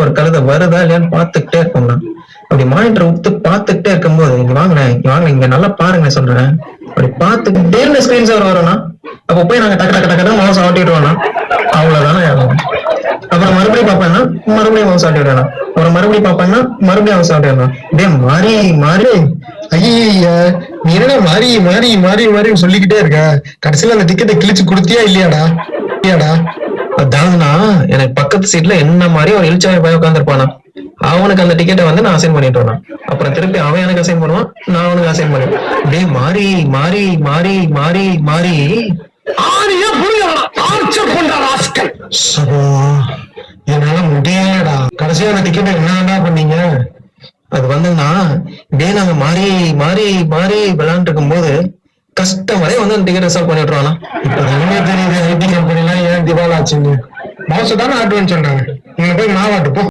ஒரு கழுதை வருதா இல்லையான்னு பாத்துக்கிட்டே இருக்கோம்னா அப்படி மானிட்டர் விட்டு பாத்துக்கிட்டே இருக்கும்போது இங்க வாங்க இங்க நல்லா பாருங்க சொல்றேன். அப்படி பாத்துக்கிட்டே ஸ்கிரீன் சேவர் வரும்னா அப்ப போய் நாங்க டக்கு டக்கு டக்கு மவுஸ் ஆட்டிடுவோம்னா அவ்வளவுதானே ஆகும். அப்புறம் மறுபடியும் பாப்பேன்னா மறுபடியும் மவுஸ் ஆட்டிடுவேன். அப்புறம் மறுபடியும் பாப்பேன்னா மறுபடியும் மவுஸ் ஆட்டிடுவேன். அப்படியே மாறி மாறி ஐயா நீ என்ன மாறி மாறி மாறி மாறி சொல்லிக்கிட்டே இருக்க, கடைசியில அந்த டிக்கெட்டை கிழிச்சு கொடுத்தியா இல்லையாடா? அதாவதுனா எனக்கு பக்கத்து சீட்ல என்ன மாதிரி ஒரு இழிச்சாவை போய் உட்காந்துருப்பானா, அவனுக்கு அந்த டிக்கெட்டை வந்து நான் அசைன் பண்ணிட்டு அப்புறம் திருப்பி அவன் எனக்கு அசைன் பண்ணுவான், நான் அவனுக்கு அசைன் பண்ணுவேன். அப்படியே மாறி மாறி மாறி மாறி மாறி என்னால முடியலடா. கடைசியா அந்த டிக்கெட்டை என்னடா பண்ணீங்க? அது வந்துன்னா இப்படியே நாங்க மாறி மாறி மாறி விளையாண்டு இருக்கும் போது கஸ்டமரே வந்து அந்த டிக்கெட் ரிசர்வ் பண்ணி விட்டுருவானா. இப்ப என்ன தெரியுது ஐடி கம்பெனி எல்லாம் ஏன் திவால் ஆச்சுன்னு? மவுச தானே ஆட்டுவேன்னு சொன்னாங்க. நீங்க போய் மாவாட்டு போ.